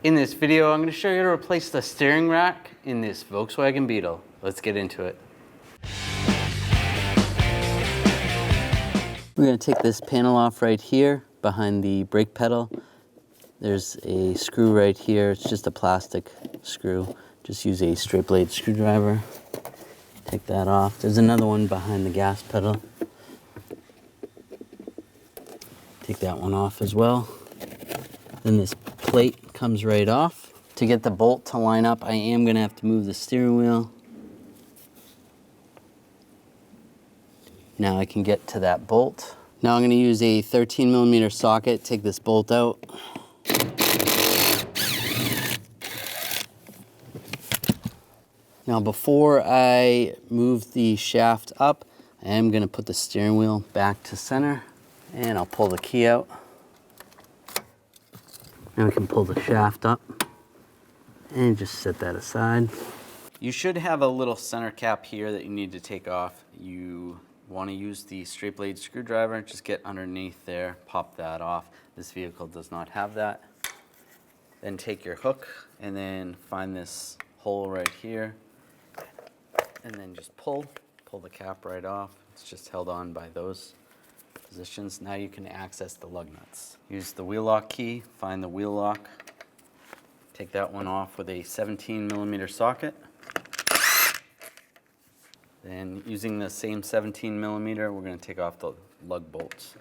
In this video, I'm going to show you how to replace the steering rack in this Volkswagen Beetle. Let's get into it. We're going to take this panel off right here behind the brake pedal. There's a screw right here. It's just a plastic screw. Just use a straight blade screwdriver. Take that off. There's another one behind the gas pedal. Take that one off as well. Then this plate comes right off. To get the bolt to line up, I am going to have to move the steering wheel. Now I can get to that bolt. Now I'm going to use a 13mm socket, take this bolt out. Now before I move the shaft up, I am going to put the steering wheel back to center, and I'll pull the key out. Now we can pull the shaft up and just set that aside. You should have a little center cap here that you need to take off. You want to use the straight blade screwdriver, just get underneath there, pop that off. This vehicle does not have that. Then take your hook and then find this hole right here and then just pull the cap right off. It's just held on by those positions. Now you can access the lug nuts. Use the wheel lock key, find the wheel lock, take that one off with a 17mm socket. Then using the same 17mm, we're going to take off the lug bolts.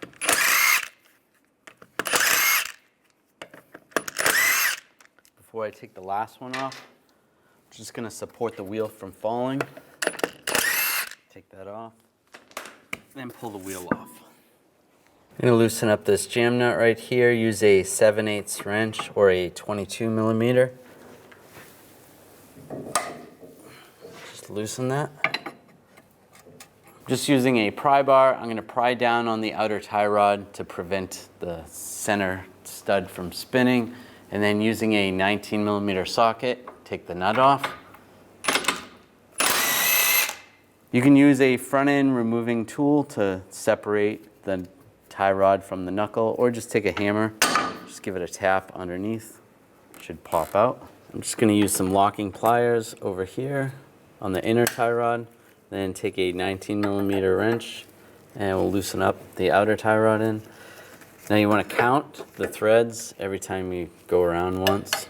Before I take the last one off, I'm just going to support the wheel from falling. Take that off, then pull the wheel off. I'm going to loosen up this jam nut right here. Use a 7/8 wrench or a 22mm. Just loosen that. Just using a pry bar, I'm going to pry down on the outer tie rod to prevent the center stud from spinning. And then using a 19mm socket, take the nut off. You can use a front end removing tool to separate the tie rod from the knuckle, or just take a hammer, just give it a tap underneath. It should pop out. I'm just going to use some locking pliers over here on the inner tie rod, then take a 19mm wrench and we'll loosen up the outer tie rod in. Now you want to count the threads every time you go around once.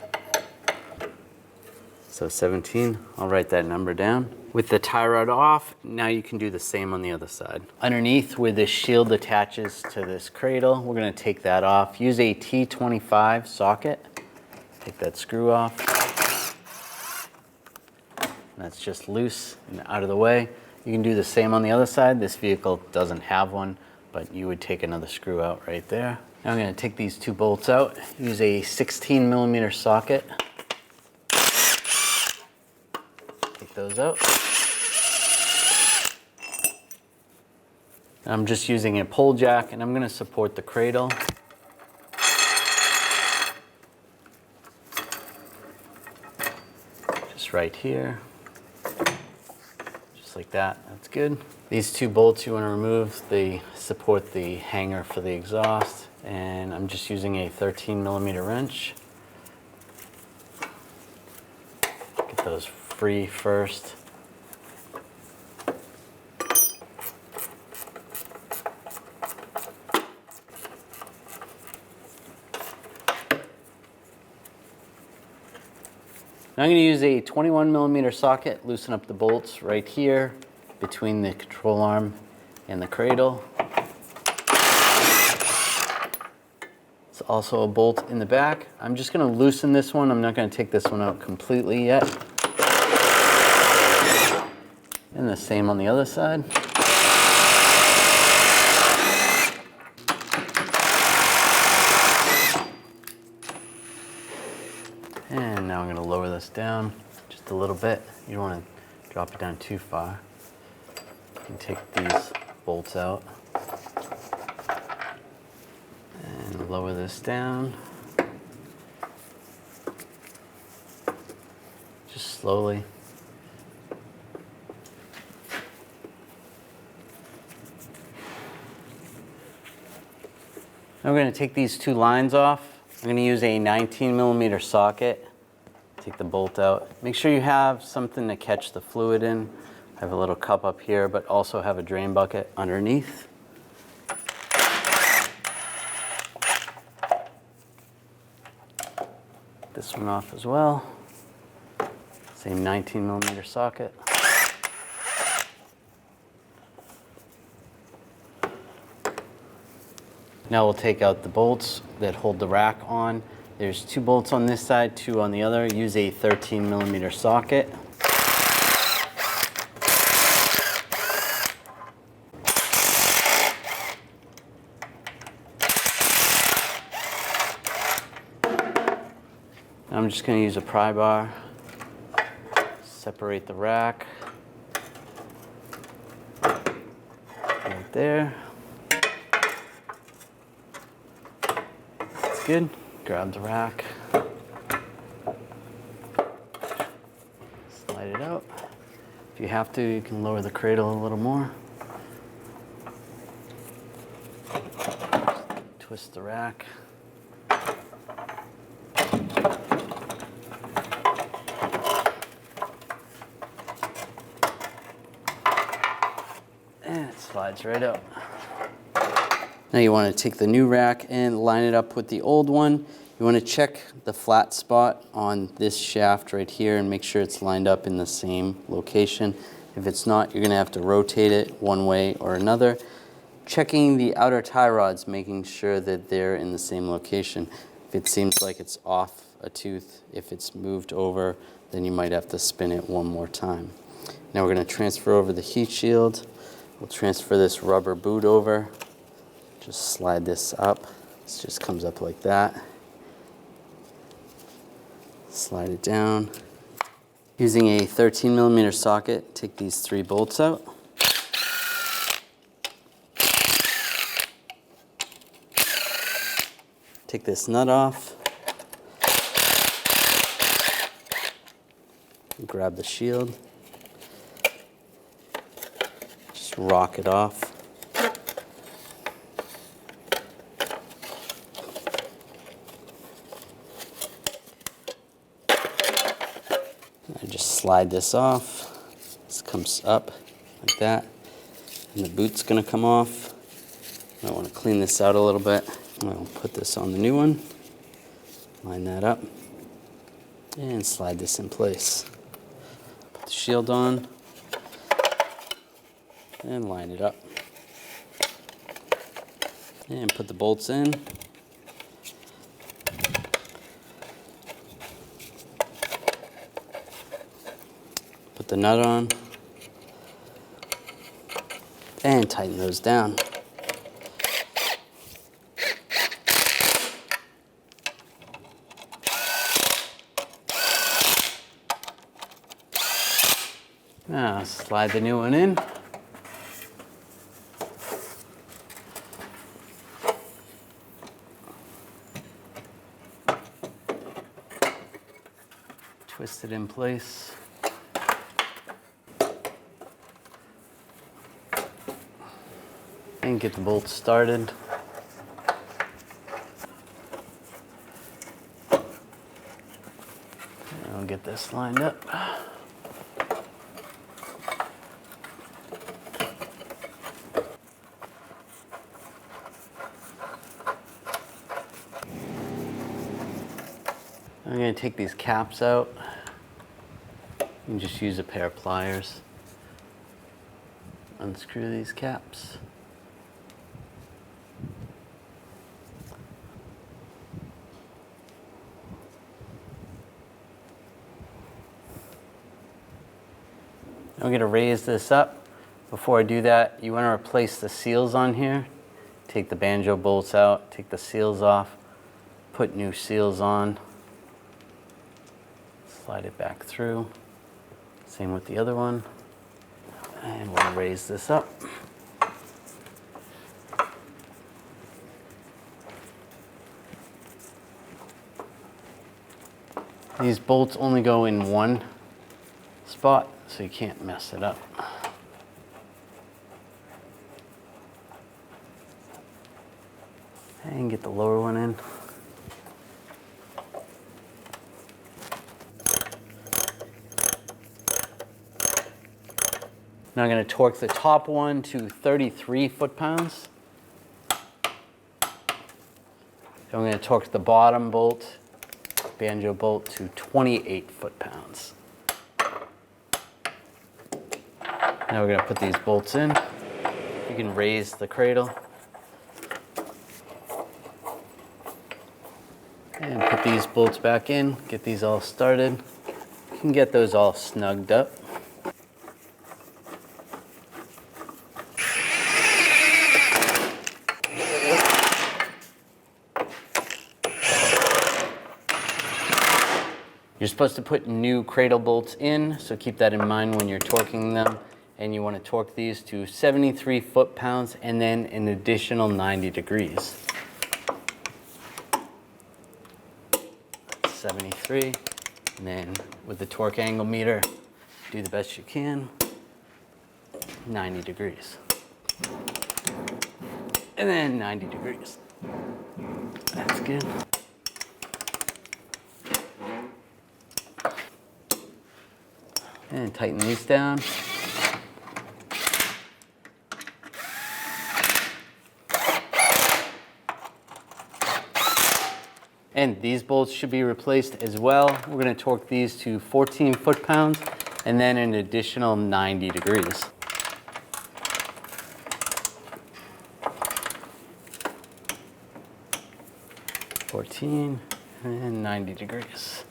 So 17, I'll write that number down. With the tie rod off, now you can do the same on the other side. Underneath, where this shield attaches to this cradle, we're going to take that off. Use a T25 socket. Take that screw off. That's just loose and out of the way. You can do the same on the other side. This vehicle doesn't have one, but you would take another screw out right there. Now I'm going to take these two bolts out. Use a 16mm socket. Take those out. I'm just using a pull jack and I'm going to support the cradle. Just right here. Just like that. That's good. These two bolts you want to remove, they support the hanger for the exhaust, and I'm just using a 13mm wrench. Get those free first. Now I'm going to use a 21mm socket, loosen up the bolts right here between the control arm and the cradle. It's also a bolt in the back. I'm just going to loosen this one. I'm not going to take this one out completely yet. And the same on the other side. And now I'm going to lower this down just a little bit. You don't want to drop it down too far. You can take these bolts out and lower this down. Just slowly. Now we're going to take these two lines off. I'm going to use a 19mm socket. Take the bolt out. Make sure you have something to catch the fluid in. I have a little cup up here, but also have a drain bucket underneath. This one off as well. Same 19mm socket. Now we'll take out the bolts that hold the rack on. There's 2 bolts on this side, 2 on the other. Use a 13mm socket. I'm just going to use a pry bar, separate the rack right there. That's good. Grab the rack, slide it out. If you have to, you can lower the cradle a little more. Twist the rack. And it slides right out. Now you want to take the new rack and line it up with the old one. You want to check the flat spot on this shaft right here and make sure it's lined up in the same location. If it's not, you're going to have to rotate it one way or another. Checking the outer tie rods, making sure that they're in the same location. If it seems like it's off a tooth, if it's moved over, then you might have to spin it one more time. Now we're going to transfer over the heat shield. We'll transfer this rubber boot over. Just slide this up. This just comes up like that. Slide it down. Using a 13mm socket, take these 3 bolts out. Take this nut off. Grab the shield. Just rock it off. I just slide this off. This comes up like that. And the boot's gonna come off. I want to clean this out a little bit. I'll put this on the new one. Line that up. And slide this in place. Put the shield on. And line it up. And put the bolts in. Put the nut on. And tighten those down. Now slide the new one in. Twist it in place. And get the bolts started. And I'll get this lined up. I'm going to take these caps out and just use a pair of pliers. Unscrew these caps. I'm going to raise this up. Before I do that, you want to replace the seals on here. Take the banjo bolts out, take the seals off, put new seals on. Slide it back through. Same with the other one. And we'll raise this up. These bolts only go in one spot, so you can't mess it up. And get the lower one in. Now I'm going to torque the top one to 33 foot-pounds. I'm going to torque the bottom bolt, banjo bolt, to 28 foot-pounds. Now we're going to put these bolts in. You can raise the cradle. And put these bolts back in, get these all started. You can get those all snugged up. You're supposed to put new cradle bolts in, so keep that in mind when you're torquing them. And you want to torque these to 73 foot-pounds and then an additional 90 degrees. 73, and then with the torque angle meter, do the best you can, 90 degrees. And then 90 degrees. That's good. And tighten these down. And these bolts should be replaced as well. We're going to torque these to 14 foot-pounds and then an additional 90 degrees. And 90 degrees.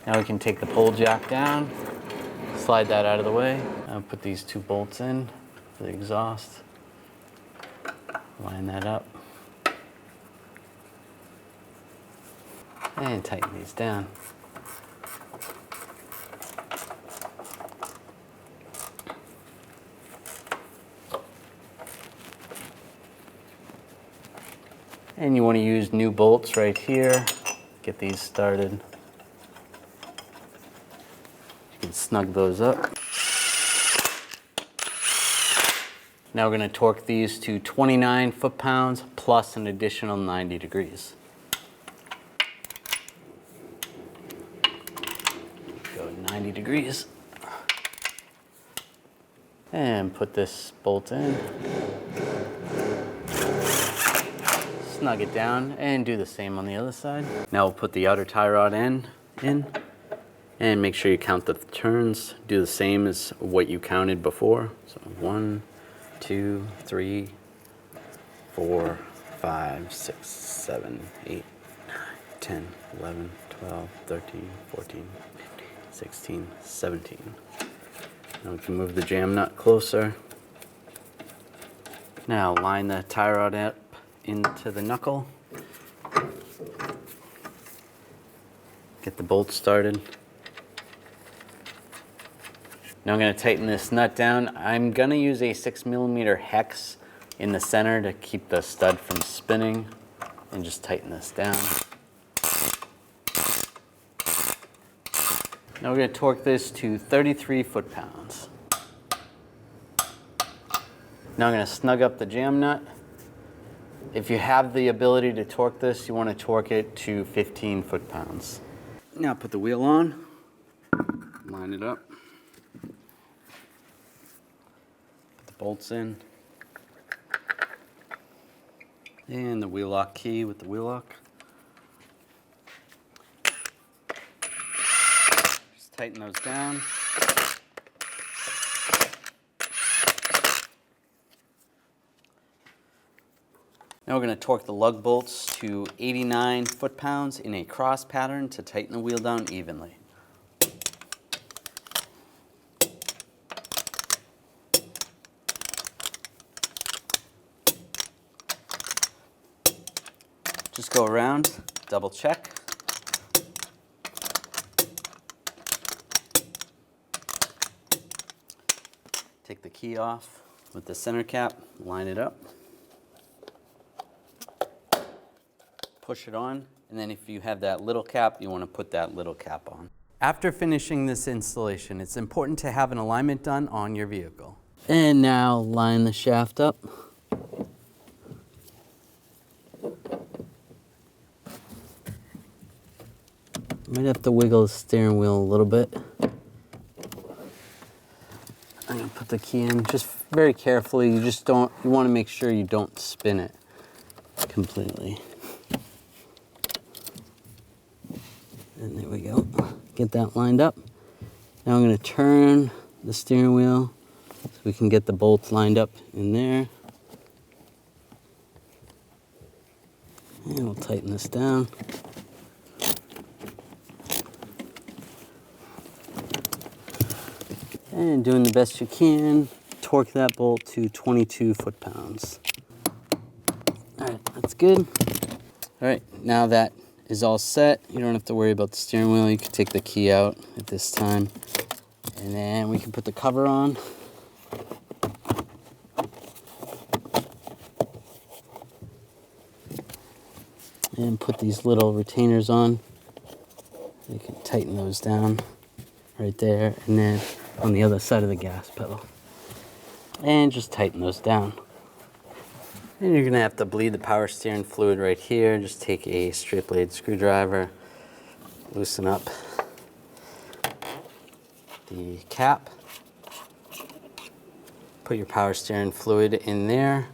Now we can take the pole jack down, slide that out of the way. I'll put these two bolts in for the exhaust. Line that up. And tighten these down. And you want to use new bolts right here. Get these started. You can snug those up. Now we're going to torque these to 29 foot-pounds plus an additional 90 degrees. Go 90 degrees. And put this bolt in. Snug it down and do the same on the other side. Now we'll put the outer tie rod in and make sure you count the turns. Do the same as what you counted before. So 1, 2, 3, 4, 5, 6, 7, 8, 9, 10, 11, 12, 13, 14, 15, 16, 17. Now we can move the jam nut closer. Now line the tie rod up into the knuckle. Get the bolt started. Now I'm going to tighten this nut down. I'm going to use a 6mm hex in the center to keep the stud from spinning, and just tighten this down. Now we're going to torque this to 33 foot-pounds. Now I'm going to snug up the jam nut. If you have the ability to torque this, you want to torque it to 15 foot-pounds. Now put the wheel on, line it up, put the bolts in, and the wheel lock key with the wheel lock. Just tighten those down. Now we're going to torque the lug bolts to 89 foot-pounds in a cross pattern to tighten the wheel down evenly. Just go around, double check. Take the key off with the center cap, line it up. Push it on, and then if you have that little cap, you want to put that little cap on. After finishing this installation, it's important to have an alignment done on your vehicle. And now line the shaft up. Might have to wiggle the steering wheel a little bit. I'm gonna put the key in just very carefully. You want to make sure you don't spin it completely. And there we go. Get that lined up. Now I'm gonna turn the steering wheel so we can get the bolts lined up in there. And we'll tighten this down. And doing the best you can, torque that bolt to 22 foot-pounds. All right, that's good. All right, now that is all set, you don't have to worry about the steering wheel. You can take the key out at this time. And then we can put the cover on. And put these little retainers on. You can tighten those down right there, and then on the other side of the gas pedal. And just tighten those down. And you're gonna have to bleed the power steering fluid right here. Just take a straight blade screwdriver, loosen up the cap, put your power steering fluid in there,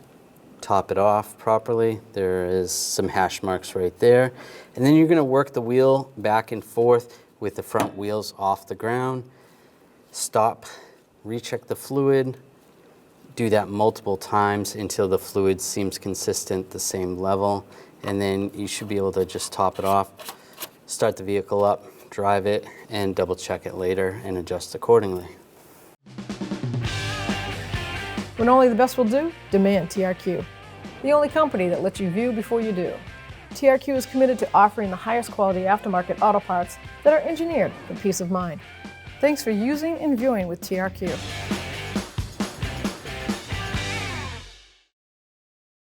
top it off properly. There is some hash marks right there. And then you're gonna work the wheel back and forth with the front wheels off the ground. Stop, recheck the fluid, do that multiple times until the fluid seems consistent, the same level, and then you should be able to just top it off, start the vehicle up, drive it, and double check it later and adjust accordingly. When only the best will do, demand TRQ. The only company that lets you view before you do. TRQ is committed to offering the highest quality aftermarket auto parts that are engineered for peace of mind. Thanks for using and viewing with TRQ.